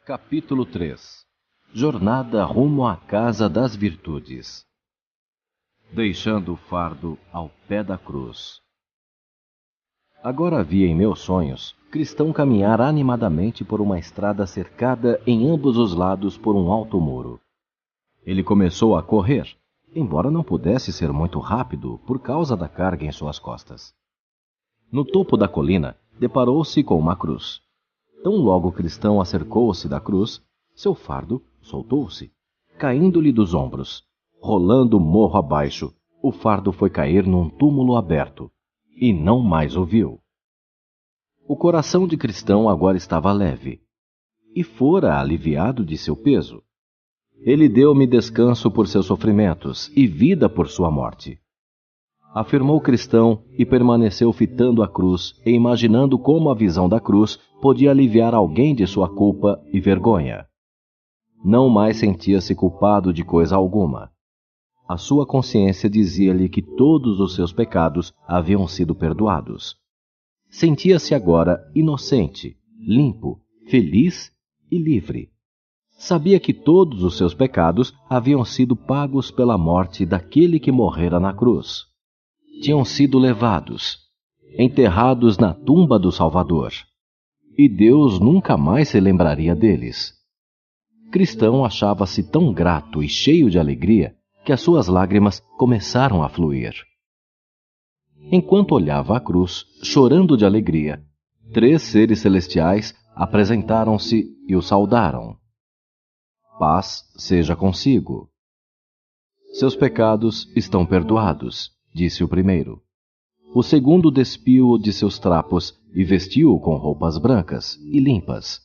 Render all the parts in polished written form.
Capítulo 3. Jornada rumo à casa das virtudes. Deixando o fardo ao pé da cruz. Agora via em meus sonhos Cristão caminhar animadamente por uma estrada cercada em ambos os lados por um alto muro. Ele começou a correr, embora não pudesse ser muito rápido por causa da carga em suas costas. No topo da colina, deparou-se com uma cruz. Tão logo Cristão acercou-se da cruz, seu fardo soltou-se, caindo-lhe dos ombros. Rolando morro abaixo, o fardo foi cair num túmulo aberto, e não mais o viu. O coração de Cristão agora estava leve, e fora aliviado de seu peso. Ele deu-me descanso por seus sofrimentos e vida por sua morte. Afirmou Cristão e permaneceu fitando a cruz e imaginando como a visão da cruz podia aliviar alguém de sua culpa e vergonha. Não mais sentia-se culpado de coisa alguma. A sua consciência dizia-lhe que todos os seus pecados haviam sido perdoados. Sentia-se agora inocente, limpo, feliz e livre. Sabia que todos os seus pecados haviam sido pagos pela morte daquele que morrera na cruz. Tinham sido levados, enterrados na tumba do Salvador, e Deus nunca mais se lembraria deles. Cristão achava-se tão grato e cheio de alegria que as suas lágrimas começaram a fluir. Enquanto olhava a cruz, chorando de alegria, 3 seres celestiais apresentaram-se e o saudaram. Paz seja consigo. Seus pecados estão perdoados, disse o primeiro. O segundo despiu-o de seus trapos e vestiu-o com roupas brancas e limpas.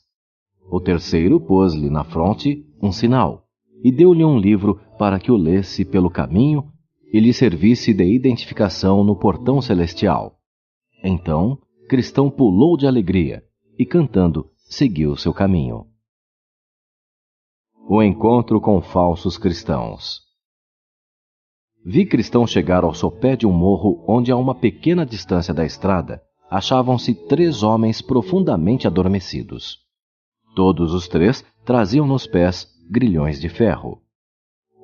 O terceiro pôs-lhe na fronte um sinal e deu-lhe um livro para que o lesse pelo caminho e lhe servisse de identificação no portão celestial. Então, Cristão pulou de alegria e, cantando, seguiu seu caminho. O encontro com falsos cristãos. Vi Cristão chegar ao sopé de um morro onde, a uma pequena distância da estrada, achavam-se 3 homens profundamente adormecidos. Todos os 3 traziam nos pés grilhões de ferro.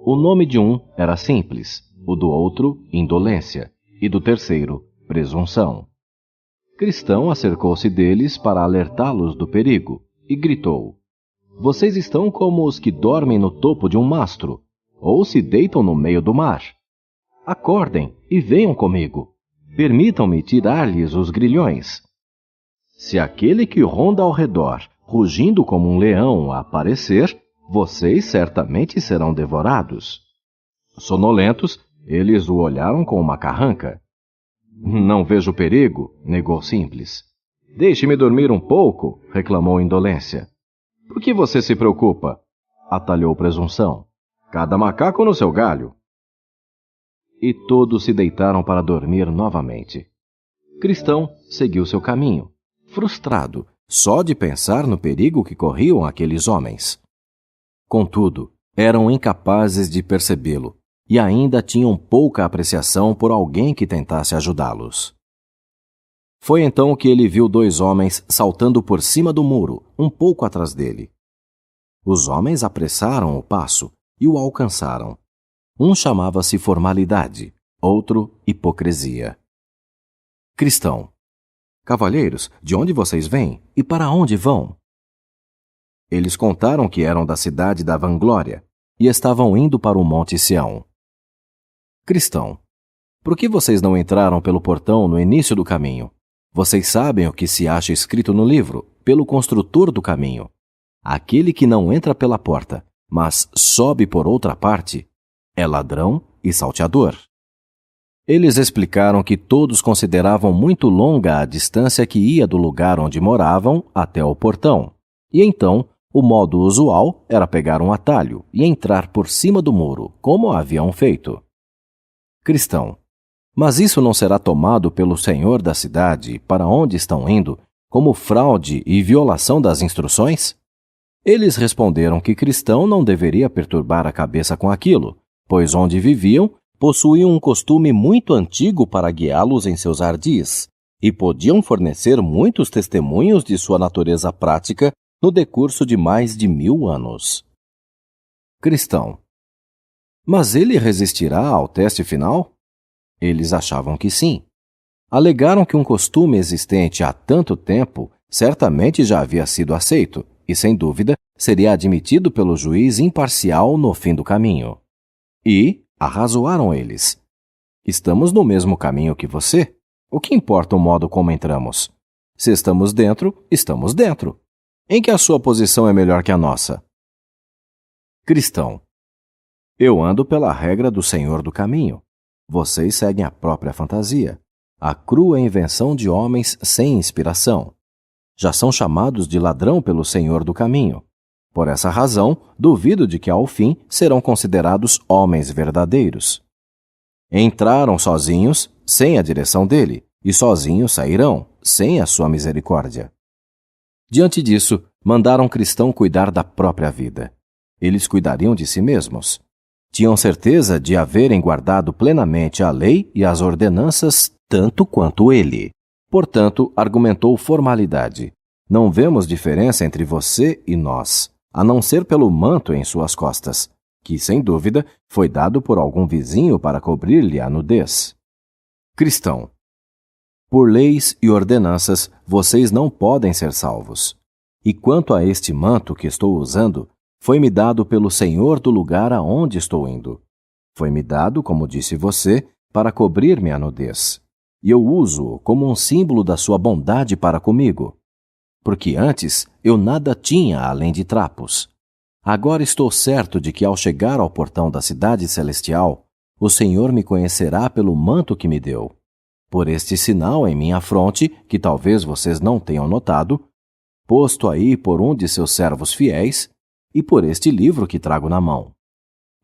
O nome de um era Simples, o do outro, Indolência, e do terceiro, Presunção. Cristão acercou-se deles para alertá-los do perigo e gritou: Vocês estão como os que dormem no topo de um mastro, ou se deitam no meio do mar. Acordem e venham comigo. Permitam-me tirar-lhes os grilhões. Se aquele que ronda ao redor, rugindo como um leão, aparecer, vocês certamente serão devorados. Sonolentos, eles o olharam com uma carranca. Não vejo perigo, negou Simples. Deixe-me dormir um pouco, reclamou Indolência. Por que você se preocupa? Atalhou Presunção. Cada macaco no seu galho. E todos se deitaram para dormir novamente. Cristão seguiu seu caminho, frustrado só de pensar no perigo que corriam aqueles homens. Contudo, eram incapazes de percebê-lo e ainda tinham pouca apreciação por alguém que tentasse ajudá-los. Foi então que ele viu 2 homens saltando por cima do muro, um pouco atrás dele. Os homens apressaram o passo e o alcançaram. Um chamava-se formalidade, outro hipocrisia. Cristão. Cavalheiros, de onde vocês vêm e para onde vão? Eles contaram que eram da cidade da Vanglória e estavam indo para o Monte Sião. Cristão. Por que vocês não entraram pelo portão no início do caminho? Vocês sabem o que se acha escrito no livro, pelo construtor do caminho. Aquele que não entra pela porta, mas sobe por outra parte, é ladrão e salteador. Eles explicaram que todos consideravam muito longa a distância que ia do lugar onde moravam até o portão, e então o modo usual era pegar um atalho e entrar por cima do muro, como haviam feito. Cristão. Mas isso não será tomado pelo senhor da cidade para onde estão indo como fraude e violação das instruções? Eles responderam que Cristão não deveria perturbar a cabeça com aquilo, pois onde viviam possuíam um costume muito antigo para guiá-los em seus ardis, e podiam fornecer muitos testemunhos de sua natureza prática no decurso de mais de 1000 anos. Cristão. Mas ele resistirá ao teste final? Eles achavam que sim. Alegaram que um costume existente há tanto tempo certamente já havia sido aceito e, sem dúvida, seria admitido pelo juiz imparcial no fim do caminho. E arrazoaram eles. Estamos no mesmo caminho que você. O que importa o modo como entramos? Se estamos dentro, estamos dentro. Em que a sua posição é melhor que a nossa? Cristão. Eu ando pela regra do Senhor do caminho. Vocês seguem a própria fantasia, a crua invenção de homens sem inspiração. Já são chamados de ladrão pelo Senhor do caminho. Por essa razão, duvido de que ao fim serão considerados homens verdadeiros. Entraram sozinhos, sem a direção dele, e sozinhos sairão, sem a sua misericórdia. Diante disso, mandaram cristão cuidar da própria vida. Eles cuidariam de si mesmos. Tinham certeza de haverem guardado plenamente a lei e as ordenanças tanto quanto ele. Portanto, argumentou formalidade. Não vemos diferença entre você e nós, a não ser pelo manto em suas costas, que, sem dúvida, foi dado por algum vizinho para cobrir-lhe a nudez. Cristão. Por leis e ordenanças, vocês não podem ser salvos. E quanto a este manto que estou usando, foi-me dado pelo Senhor do lugar aonde estou indo. Foi-me dado, como disse você, para cobrir-me a nudez. E eu uso-o como um símbolo da sua bondade para comigo. Porque antes eu nada tinha além de trapos. Agora estou certo de que ao chegar ao portão da cidade celestial, o Senhor me conhecerá pelo manto que me deu. Por este sinal em minha fronte, que talvez vocês não tenham notado, posto aí por um de seus servos fiéis, e por este livro que trago na mão.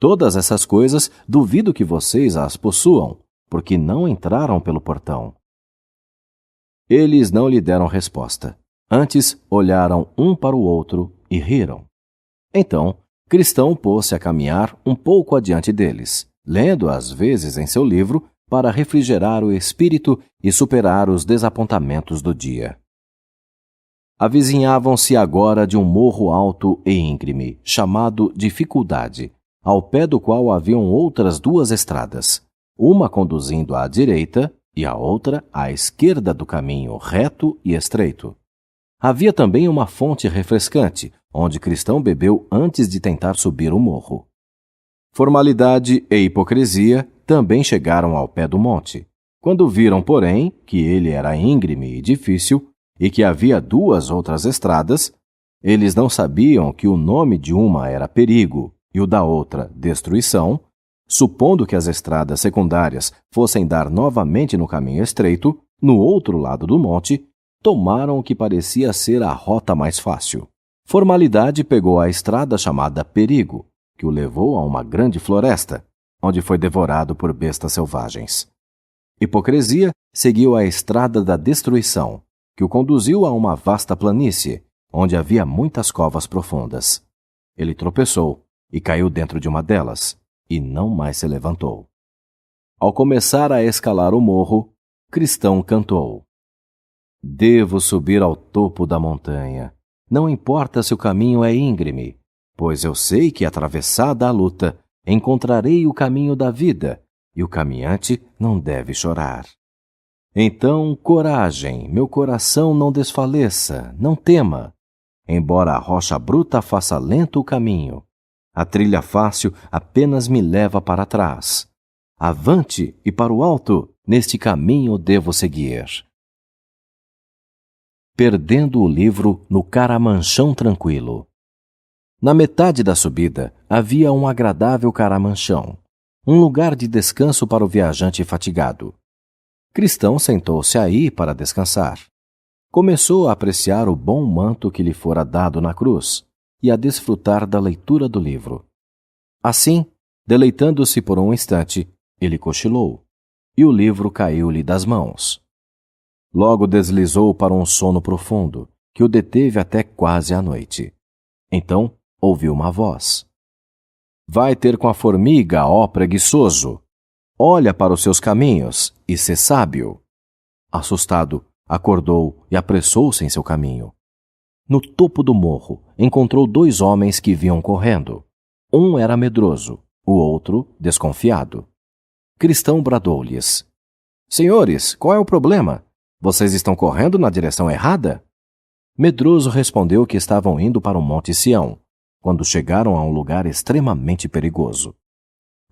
Todas essas coisas duvido que vocês as possuam, porque não entraram pelo portão. Eles não lhe deram resposta. Antes, olharam um para o outro e riram. Então, Cristão pôs-se a caminhar um pouco adiante deles, lendo às vezes em seu livro para refrigerar o espírito e superar os desapontamentos do dia. Avizinhavam-se agora de um morro alto e íngreme, chamado Dificuldade, ao pé do qual haviam outras 2 estradas, uma conduzindo à direita e a outra à esquerda do caminho reto e estreito. Havia também uma fonte refrescante, onde Cristão bebeu antes de tentar subir o morro. Formalidade e hipocrisia também chegaram ao pé do monte. Quando viram, porém, que ele era íngreme e difícil, e que havia 2 outras estradas, eles não sabiam que o nome de uma era Perigo e o da outra Destruição, supondo que as estradas secundárias fossem dar novamente no caminho estreito, no outro lado do monte, tomaram o que parecia ser a rota mais fácil. Formalidade pegou a estrada chamada Perigo, que o levou a uma grande floresta, onde foi devorado por bestas selvagens. Hipocrisia seguiu a estrada da Destruição, que o conduziu a uma vasta planície, onde havia muitas covas profundas. Ele tropeçou e caiu dentro de uma delas, e não mais se levantou. Ao começar a escalar o morro, Cristão cantou: Devo subir ao topo da montanha. Não importa se o caminho é íngreme, pois eu sei que, atravessada a luta, encontrarei o caminho da vida, e o caminhante não deve chorar. Então, coragem, meu coração não desfaleça, não tema. Embora a rocha bruta faça lento o caminho, a trilha fácil apenas me leva para trás. Avante e para o alto, neste caminho devo seguir. Perdendo o livro no caramanchão tranquilo. Na metade da subida havia um agradável caramanchão, um lugar de descanso para o viajante fatigado. Cristão sentou-se aí para descansar. Começou a apreciar o bom manto que lhe fora dado na cruz e a desfrutar da leitura do livro. Assim, deleitando-se por um instante, ele cochilou, e o livro caiu-lhe das mãos. Logo deslizou para um sono profundo, que o deteve até quase à noite. Então, ouviu uma voz. Vai ter com a formiga, ó preguiçoso! Olha para os seus caminhos e sê sábio. Assustado, acordou e apressou-se em seu caminho. No topo do morro, encontrou 2 homens que vinham correndo. Um era medroso, o outro desconfiado. Cristão bradou-lhes: Senhores, qual é o problema? Vocês estão correndo na direção errada? Medroso respondeu que estavam indo para o Monte Sião, quando chegaram a um lugar extremamente perigoso.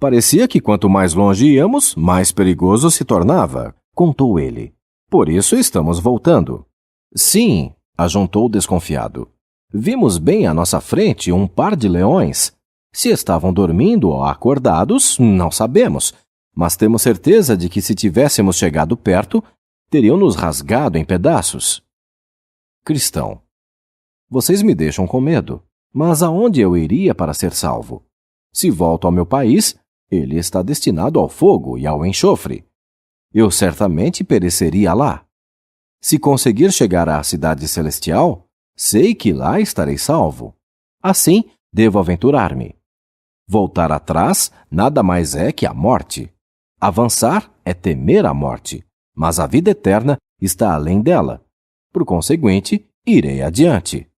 Parecia que quanto mais longe íamos, mais perigoso se tornava, contou ele. Por isso estamos voltando. Sim, ajuntou o desconfiado. Vimos bem à nossa frente um par de leões. Se estavam dormindo ou acordados, não sabemos, mas temos certeza de que se tivéssemos chegado perto, teriam nos rasgado em pedaços. Cristão: Vocês me deixam com medo, mas aonde eu iria para ser salvo? Se volto ao meu país, ele está destinado ao fogo e ao enxofre. Eu certamente pereceria lá. Se conseguir chegar à cidade celestial, sei que lá estarei salvo. Assim, devo aventurar-me. Voltar atrás nada mais é que a morte. Avançar é temer a morte, mas a vida eterna está além dela. Por conseguinte, irei adiante.